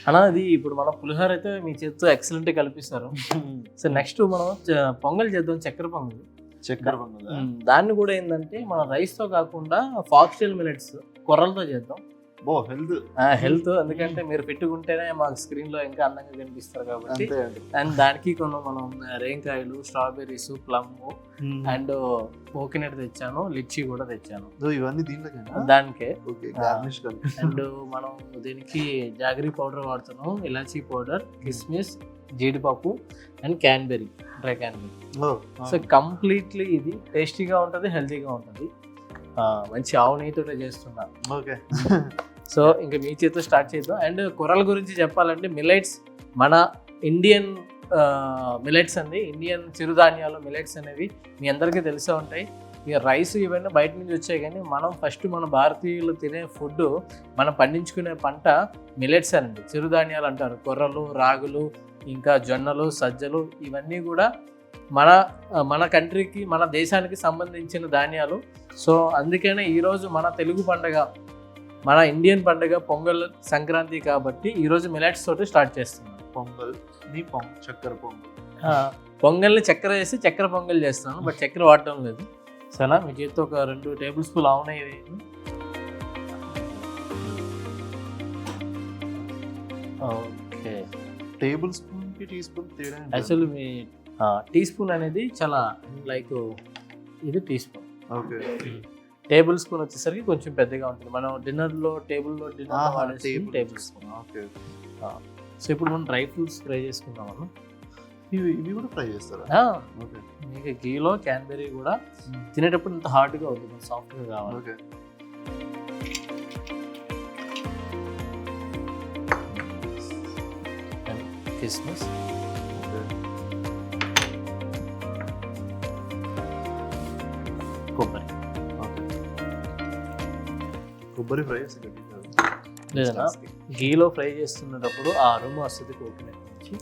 అలా అది ఇప్పుడు మనం పులిహోర అయితే మీ చేతితో ఎక్సలెంట్ కలిపిస్తారు. సో నెక్స్ట్ మనం పొంగల్ చేద్దాం, చక్కెర పొంగల్. చక్కెర పొంగల్ దాన్ని కూడా ఏంటంటే మన రైస్తో కాకుండా ఫాక్స్టైల్ మిల్లెట్స్ కొర్రలతో చేద్దాం. హెల్త్, ఎందుకంటే మీరు పెట్టుకుంటేనే మాకు స్క్రీన్ లో ఇంకా అందంగా కనిపిస్తారు కాబట్టి. అండ్ దానికి కొన్ని మనం రేంకాయలు, స్ట్రాబెర్రీస్, ప్లమ్ అండ్ కోకోనట్ తెచ్చాను, లిచ్చి కూడా తెచ్చాను. ఇవన్నీ దానికే. అండ్ మనం దీనికి జాగరీ పౌడర్ వాడుతున్నాం, ఇలాచీ పౌడర్, కిస్మిస్, జీడిపప్పు and cranberry, dry cranberry. So completely ఇది టేస్టీగా ఉంటుంది, హెల్తీగా ఉంటుంది. మంచి ఆవు నెయ్యితో చేస్తున్నా. ఓకే. సో ఇంకా మీ చేతితో స్టార్ట్ చేద్దాం. అండ్ కొర్రల గురించి చెప్పాలంటే మిల్లెట్స్ మన ఇండియన్ మిల్లెట్స్ అండి, ఇండియన్ చిరుధాన్యాలు మిల్లెట్స్ అనేవి మీ అందరికీ తెలిసే ఉంటాయి. ఇక రైస్ ఇవన్నీ బయట నుంచి వచ్చాయి, కానీ మనం ఫస్ట్ మన భారతీయులు తినే ఫుడ్, మనం పండించుకునే పంట మిల్లెట్స్ అండి, చిరుధాన్యాలు అంటారు. కొర్రలు, రాగులు, ఇంకా జొన్నలు, సజ్జలు, ఇవన్నీ కూడా మన కంట్రీకి, మన దేశానికి సంబంధించిన ధాన్యాలు. సో అందుకనే ఈరోజు మన తెలుగు పండుగ, మన ఇండియన్ పండుగ పొంగల్, సంక్రాంతి కాబట్టి ఈరోజు మిల్లెట్స్ తోటి స్టార్ట్ చేస్తున్నాం. చక్కెర పొంగల్, పొంగల్ని చక్కెర వేసి చక్కెర పొంగల్ చేస్తున్నాను, బట్ చక్కెర వాడటం లేదు. సరేనా, మీ చేతితో ఒక 2 టేబుల్ స్పూన్ ఆవు నెయ్యి వేయండి. ఓకే. టేబుల్ స్పూన్కి టీ స్పూన్ తేడా? యాక్చువల్లీ మీ టీ స్పూన్ అనేది చాలా లైక్ ఇది tea spoon. Okay. Table spoon వచ్చేసరికి కొంచెం పెద్దగా ఉంటుంది. మనం table table spoon. Okay. So ఇప్పుడు మనం డ్రై ఫ్రూట్స్ ఫ్రై చేసుకుందాం అన్న. ఇవి కూడా ఫ్రై చేస్తారా? ఓకే. మీకు గీలో క్యాన్బెరీ కూడా తినేటప్పుడు ఇంత హాట్గా అవుతుంది, సాఫ్ట్గా కావాలి. ఓకే. కిస్మిస్, కొబ్బరి ఫ్రై లేదన్నా, గీలో ఫ్రై చేస్తున్నప్పుడు ఆ అరుము వస్తుంది కోకోనట్ నుంచి.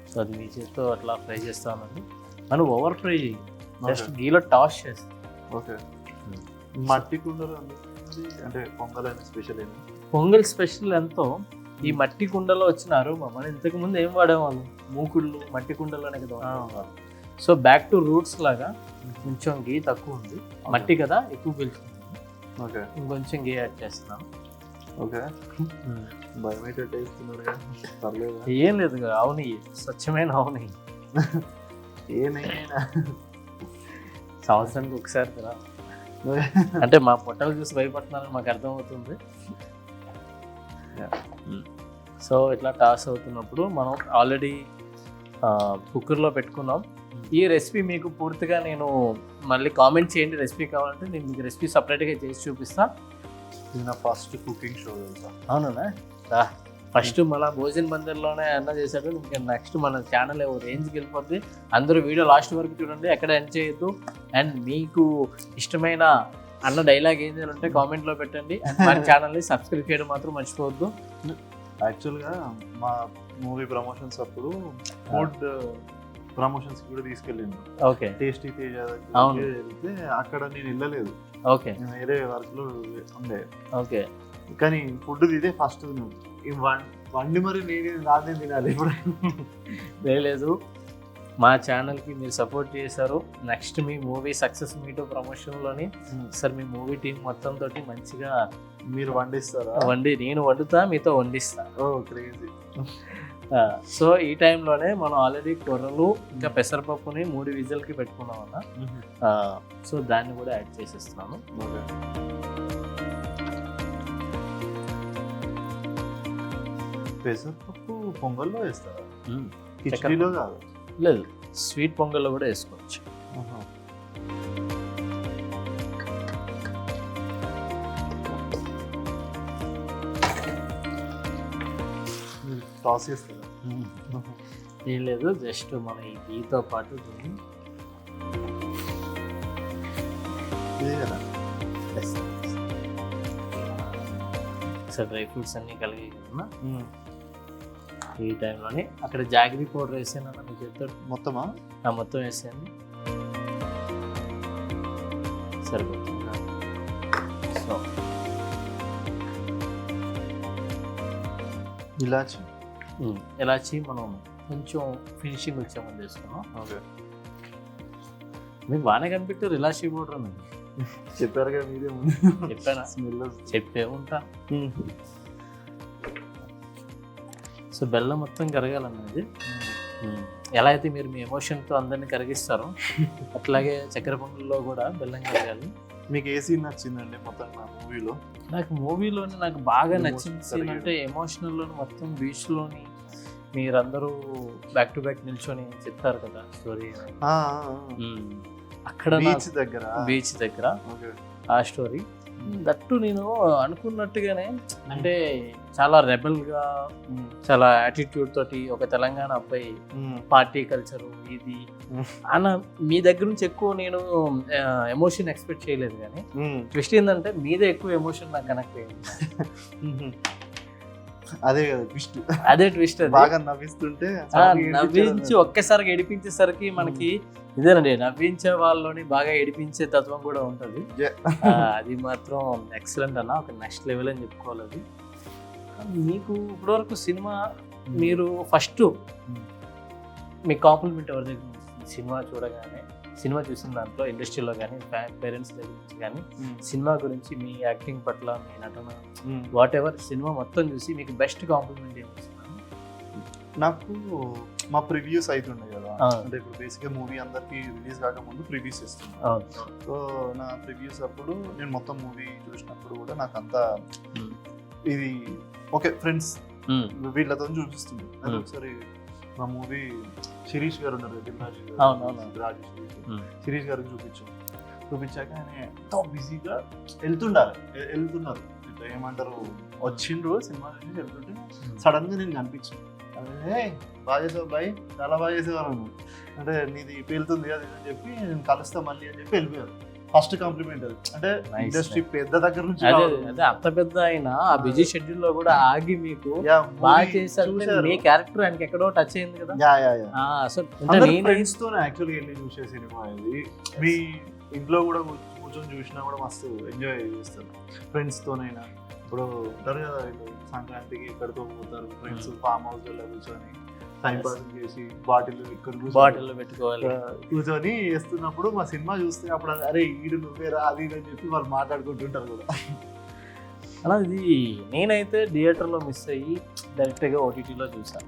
సో అది మీ చేతితో అట్లా ఫ్రై చేస్తామండి. మనం ఓవర్ ఫ్రై చేయి, జస్ట్ గీలో టాస్ చేస్తాం. ఓకే. మట్టి కుండలు అంటే పొంగల్ అయిన స్పెషల్ ఏంటి? పొంగల్ స్పెషల్ ఎంతో ఈ మట్టి కుండలో వచ్చిన అరుమ. మనం ఇంతకు ముందు ఏం వాడేవాళ్ళం, మూకుళ్ళు, మట్టి కుండలోనే కదా. సో బ్యాక్ టు రూట్స్ లాగా కొంచెం గీ తక్కువ ఉంది, మట్టి కదా ఎక్కువ పీల్చుకుంటుంది. ఓకే. ఇంకొంచెం గీ యాడ్ చేస్తున్నాను. ఓకే. పర్లేదు, ఏం లేదు, ఆవు నెయ్యి, స్వచ్ఛమైన ఆవు నెయ్యి. ఏ నెయ్యి సంవత్సరానికి ఒకసారి కదా, అంటే మా పొట్టలు చూసి భయపడుతున్నారని మాకు అర్థమవుతుంది. సో ఇట్లా టాస్ అవుతున్నప్పుడు మనం ఆల్రెడీ కుక్కర్లో పెట్టుకున్నాం. ఈ రెసిపీ మీకు పూర్తిగా నేను మళ్ళీ కామెంట్ చేయండి, రెసిపీ కావాలంటే నేను మీకు రెసిపీ సపరేట్గా చేసి చూపిస్తాను. ఇది నా ఫస్ట్ కుకింగ్ షో. అవునా? ఫస్ట్ మన భోజన బందర్లోనే అన్న చేశాడు, ఇంకా నెక్స్ట్ మన ఛానల్ రేంజ్కి వెళ్ళిపోద్ది. అందరూ వీడియో లాస్ట్ వరకు చూడండి, ఎక్కడ ఎండ్ చేయొద్దు. అండ్ మీకు ఇష్టమైన అన్న డైలాగ్ ఏం చేయాలంటే కామెంట్లో పెట్టండి. అండ్ మన ఛానల్ని సబ్స్క్రైబ్ చేయడం మాత్రం మర్చిపోవద్దు. యాక్చువల్గా మా మూవీ ప్రమోషన్స్ అప్పుడు ఫుడ్ ప్రమోషన్స్ కూడా తీసుకెళ్ళింది. ఓకే. టేస్టీ తేజ వెళ్తే అక్కడ నేను వెళ్ళలేదు. ఓకే. నేను వేరే వర్క్ లో ఉండే. ఓకే. కానీ ఫుడ్ ఇదే ఫస్ట్ వండి మరి నేను రాదే తినాలి. ఇప్పుడు లేదు, మా ఛానల్కి మీరు సపోర్ట్ చేశారు. నెక్స్ట్ మీ మూవీ సక్సెస్ మీట్ ప్రమోషన్లోని సార్ మీ మూవీ టీం మొత్తం తోటి మంచిగా మీరు వండిస్తారా? నేను వండుతా, మీతో వండిస్తా. ఓ క్రేజీ. సో ఈ టైంలోనే మనం ఆల్రెడీ కొర్రలు ఇంకా పెసరపప్పుని 3 విజిల్కి పెట్టుకున్నాం అన్న. సో దాన్ని కూడా యాడ్ చేసేస్తున్నాను. పెసరపప్పు పొంగల్లో వేస్తారా? కిచడీలో కాదు? లేదు, స్వీట్ పొంగల్లో కూడా వేసుకోవచ్చు. టాస్ చేస్తారా? ఏం లేదు, జస్ట్ మన ఈ ఘీతో పాటు దీన్ని డ్రై ఫ్రూట్స్ అన్నీ కలిగి ఈ టైంలోనే అక్కడ జాగరీ పౌడర్ వేసాను అన్న చెప్తాడు. మొత్తమా? మొత్తం వేసాను, సరిపోతుంది. సో ఇలాచి. ఇలాచి మనం కొంచెం ఫినిషింగ్ వచ్చే ముందు వేసుకున్నాం. ఓకే, మీకు బాగానే కనిపెట్టారు ఇలాచి పౌడర్ అని. చెప్పారు కదా మీదే ముందు. చెప్పానా? స్మెల్. చెప్పే ఉంటా. సో బెల్లం మొత్తం కరగాలన్నది. ఎలా అయితే మీరు మీ ఎమోషన్తో అందరినీ కరిగిస్తారో అట్లాగే చక్కెర పొంగల్లో కూడా బెల్లం కరగాలి. మీకు ఏ సీన్ నచ్చిందండి మొత్తం నా మూవీలో? నాకు మూవీలోని నాకు బాగా Emotion నచ్చిన సీన్ అంటే ఎమోషనల్లోని మొత్తం బీచ్లోని మీరందరూ బ్యాక్ టు బ్యాక్ నిల్చొని చెప్తారు కదా స్టోరీ. అక్కడ బీచ్ దగ్గర. బీచ్ దగ్గర ఓకే, ఆ స్టోరీ దట్టు నేను అనుకున్నట్టుగానే అంటే చాలా రెబల్గా చాలా యాటిట్యూడ్ తోటి ఒక తెలంగాణ అబ్బాయి పార్టీ కల్చరు ఇది అన్న మీ దగ్గర నుంచి ఎక్కువ నేను ఎమోషన్ ఎక్స్పెక్ట్ చేయలేదు. కానీ ట్విస్ట్ ఏంటంటే మీదే ఎక్కువ ఎమోషన్ నాకు కనెక్ట్ అయ్యింది. అదే కదా ట్విస్ట్. అదే ట్విస్ట్. బాగా నవ్విస్తుంటే నవ్వించి ఒక్కసారిగా ఏడిపించేసరికి మనకి ఇదేనండి, నవ్వించే వాళ్ళని బాగా ఏడిపించే తత్వం కూడా ఉంటుంది. అది మాత్రం ఎక్సలెంట్ అన్న, ఒక నెక్స్ట్ లెవెల్ అని చెప్పుకోవాలి. అది మీకు ఇప్పటివరకు సినిమా మీరు ఫస్ట్ మీ కాంప్లిమెంట్ ఎవరి దగ్గర సినిమా చూడగానే, సినిమా చూసిన దాంట్లో ఇండస్ట్రీలో కానీ పేరెంట్స్ దగ్గర నుంచి కానీ సినిమా గురించి మీ యాక్టింగ్ పట్ల మీ నటన వాట్ ఎవర్ సినిమా మొత్తం చూసి మీకు బెస్ట్ కాంప్లిమెంట్ ఏమి ఇస్తున్నారు? నాకు మా ప్రివ్యూస్ అవుతుండే కదా, అంటే ఇప్పుడు బేసిక్గా మూవీ అందరికి రిలీజ్ కాకముందు ప్రివ్యూస్ ఇస్తున్నాను. సో నా ప్రివ్యూస్ అప్పుడు నేను మొత్తం మూవీ చూసినప్పుడు కూడా నాకు అంతా ఇది ఓకే ఫ్రెండ్స్ వీళ్ళతో చూపిస్తుంది. అది ఒకసారి మా మూవీ శిరీష్ గారు ఉన్నారు, శిరీష్ గారికి చూపించాక ఆయన ఎంతో బిజీగా వెళ్తున్నారు. ఏమంటారు, వచ్చిండ్రు సినిమా నుంచి వెళ్తుంటే సడన్ గా నేను కనిపించాను. బాగా చేసావు బాయ్, చాలా బాగా చేసేవారు అంటే నీది పేలుతుంది అది అని చెప్పి నేను కలుస్తా మళ్ళీ అని చెప్పి వెళ్ళిపోయారు. ఫస్ట్ కాంప్లిమెంట్ అది. అంటే ఇండస్ట్రీ పెద్ద దగ్గర నుంచి అదే అంత పెద్ద అయినా ఆ బిజీ షెడ్యూల్ లో కూడా ఆగి మీకు బాగా చేశారు. మీ క్యారెక్టర్ ఆయనకి ఎక్కడో టచ్ అయింది కదా. ఫ్రెండ్స్ తో యాక్చువల్గా వెళ్ళి చూసే సినిమా ఇది. మీ ఇంట్లో కూడా కూర్చొని చూసినా కూడా మస్తు ఎంజాయ్ చేస్తారు ఫ్రెండ్స్ తోనైనా. ఇప్పుడు ఉంటారు కదా సంక్రాంతికి ఎక్కడికో పోతారు ఫ్రెండ్స్, ఫామ్ హౌస్ లో కూర్చొని టైం పాస్ చేసి బాటిల్ పెట్టుకోవాలి కూర్చొని వేస్తున్నప్పుడు మా సినిమా చూస్తే అప్పుడు అరే ఈడు నువ్వేరా అది అని చెప్పి వాళ్ళు మాట్లాడుకుంటుంటారు కూడా. అలా ఇది నేనైతే థియేటర్లో మిస్ అయ్యి డైరెక్ట్గా ఓటీటీలో చూసాను.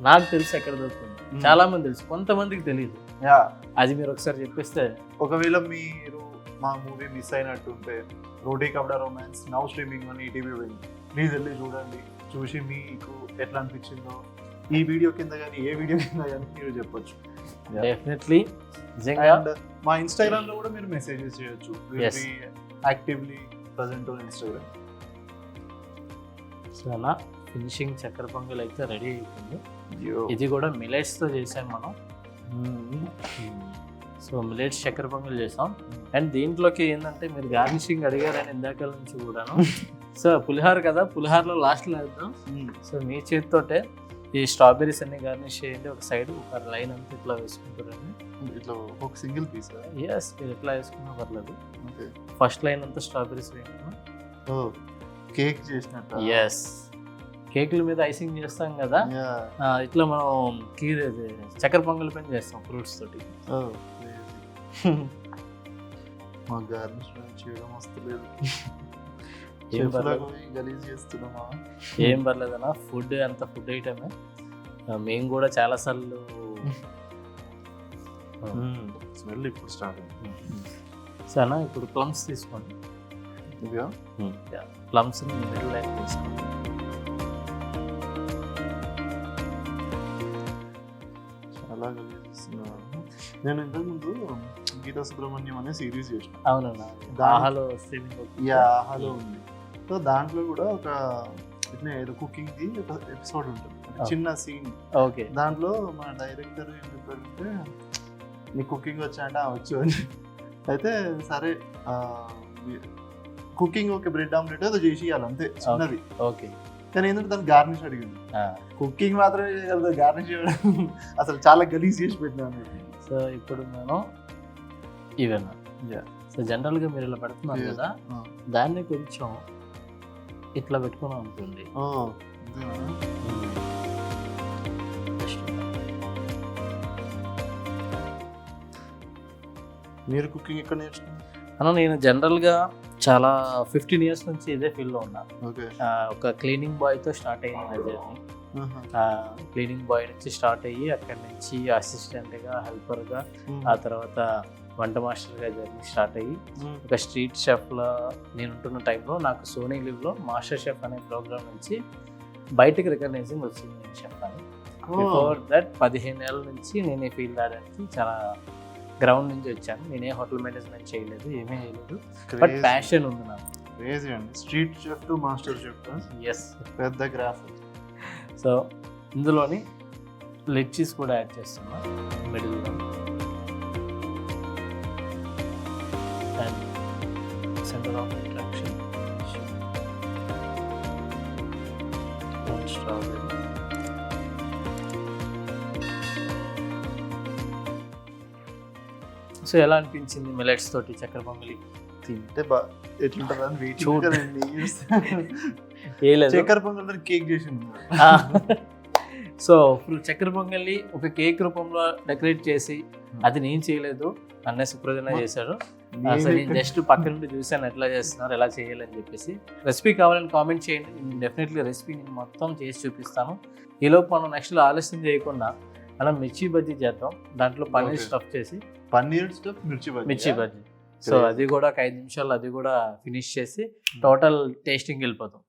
నాకు తెలిసి ఎక్కడ దొరుకుతుంది, చాలా మంది తెలుసు, కొంతమందికి తెలియదు. అది మీరు ఒకసారి చెప్పేస్తే. ఒకవేళ మీరు మా మూవీ మిస్ అయినట్టుంటే రోటీ కపడా రొమాన్స్ నౌ స్ట్రీమింగ్ అని ఈటీవీ వెళ్ళి ప్లీజ్ వెళ్ళి చూడండి. చూసి మీకు ఎట్లా అనిపించిందో ఈ వీడియో కింద కానీ ఏ వీడియో కింద కానీ మీరు చెప్పొచ్చు. డెఫినెట్లీ. అండ్ మా ఇన్స్టాగ్రామ్ లో కూడా మీరు మెసేజెస్ చేయొచ్చు. Actively present on Instagram. So అలా ఫినిషింగ్ చక్కెర పొంగల్ అయితే రెడీ అయిపోయింది. ఇది కూడా మిలెట్స్ తో చేసాం మనం. సో మిలెట్స్ చక్కెర పొంగల్ చేసాం. అండ్ దీంట్లోకి ఏంటంటే మీరు గార్నిషింగ్ అడిగారని ఇందాక నుంచి కూడాను. సో పులిహార కదా, పులిహారలో లాస్ట్లో వేద్దాం. సో మీ చేతితోటే ఈ స్ట్రాబెర్రీస్ అన్ని గార్నిష్ చేయండి. ఒక సైడ్ ఒక లైన్ అంతా ఇట్లా వేసుకుంటారండి. ఇట్లా ఒక సింగిల్ పీస్. ఎస్, మీరు ఎట్లా వేసుకున్నా పర్లేదు. ఫస్ట్ లైన్ అంతా స్ట్రాబెర్రీస్ వేయండి. కేక్ చేసినట్టు. ఎస్, కేకుల మీద ఐసింగ్ చేస్తాం కదా, ఇట్లా మనం కీర్ చక్కెర పొంగల్ పైన చేస్తాం ఫ్రూట్స్ తోటి. మా గార్నిష్ చేయడం వస్తలేదు. ఏం పర్లేదన్నా, ఫుడ్ అంత ఫుడ్ ఐటమే. మేము కూడా చాలా సార్లు స్మెల్ ఇప్పుడు స్టార్ట్ అయింది. సరేనా, ఇప్పుడు ప్లమ్స్ తీసుకోండి. ప్లమ్స్ మిడిల్ లైన్ తీసుకోండి. చాలా నేను ఇంతకుముందు గీతా సుబ్రహ్మణ్యం అనే సిరీస్ చేసిన. అవునన్నా, ఆహాలో ఆహాలో ఉంది. సో దాంట్లో కూడా ఒక ఇట్లా ఏదో కుకింగ్ ది ఒక ఎపిసోడ్ ఉంటుంది, చిన్న సీన్. ఓకే, దాంట్లో మన డైరెక్టర్ ఏం చెప్పారంటే నీకు కుకింగ్ వచ్చా అంటే వచ్చు అని. అయితే సరే కుకింగ్ ఒక బ్రెడ్ ఆమ్లెట్ ఏదో చేసి ఇవ్వాలి అంతే, చిన్నది. ఓకే, కానీ ఏంటంటే దాన్ని గార్నిష్ అడిగింది. కుకింగ్ మాత్రమే చేయగలదు, గార్నిష్ చేయడం అసలు చాలా గలీజ్ చేసి పెట్టినాను. సో ఇప్పుడు మనం ఇవేనా. సో జనరల్గా మీరు ఇలా పెడుతున్నారు కదా, దాన్ని కొంచెం ఇట్లా పెట్టుకున్నాం అనుకోండి, మీరు కుకింగ్ ఎక్కడ నేర్చుకున్నారు? అన్న నేను జనరల్గా చాలా 15 ఇయర్స్ నుంచి ఇదే ఫీల్డ్లో ఉన్నాను. ఓకే. ఒక క్లీనింగ్ బాయ్తో స్టార్ట్ అయ్యింది నా జర్నీ. క్లీనింగ్ బాయ్ నుంచి స్టార్ట్ అయ్యి అక్కడి నుంచి అసిస్టెంట్గా, హెల్పర్గా, ఆ తర్వాత వంట మాస్టర్గా జర్నీ స్టార్ట్ అయ్యి ఒక స్ట్రీట్ షెఫ్లో నేను ఉంటున్న టైంలో నాకు సోనీ లివ్లో మాస్టర్ షెఫ్ అనే ప్రోగ్రామ్ నుంచి బయటకు రికగ్నైజింగ్ వచ్చింది నేను షెఫ్ అని. బిఫోర్ దట్ 15 ఏళ్ళ నుంచి నేను ఈ ఫీల్డ్ ఆడడానికి చాలా గ్రౌండ్ నుంచి వచ్చాను. నేనే హోటల్ మేనేజ్మెంట్ చేయలేదు, ఏమీ చేయలేదు, బట్ ప్యాషన్ ఉంది నాకు. క్రేజీ అండి. Street chef to master chef. Yes, పెద్ద గ్రాఫ్. సో ఇందులోని లెగ్ చీజ్ కూడా యాడ్ చేస్తున్నా మిడిల్లో. And centre of attraction strawberry. So ఎలా అనిపించింది మిలెట్స్ తోటి చక్కెర పొంగలి? తింటే ఎట్లుంటుందని వెయిట్ చూడండి. చక్కెర పొంగల్ కేక్ చేసింది. సో ఇప్పుడు చక్కెర పొంగల్ని ఒక కేక్ రూపంలో డెకరేట్ చేసి అది నేను చేయలేదు, అన్న సుప్రజన చేశాడు. అసలు నేను జస్ట్ పక్క నుండి చూసాను ఎట్లా చేస్తున్నారు, ఎలా చేయాలని చెప్పేసి. రెసిపీ కావాలని కామెంట్ చేయండి, నేను డెఫినెట్లీ రెసిపీ నేను మొత్తం చేసి చూపిస్తాను. ఈలోపు మనం నెక్స్ట్ ఆలస్యం చేయకుండా మనం మిర్చి బజ్జీ చేద్దాం. దాంట్లో పన్నీర్ స్టఫ్ చేసి, పన్నీర్ స్టఫ్ మిర్చి బజ్జీ. సో అది కూడా ఒక 5 నిమిషాలు అది కూడా ఫినిష్ చేసి టోటల్ టేస్టింగ్ వెళ్ళిపోతాం.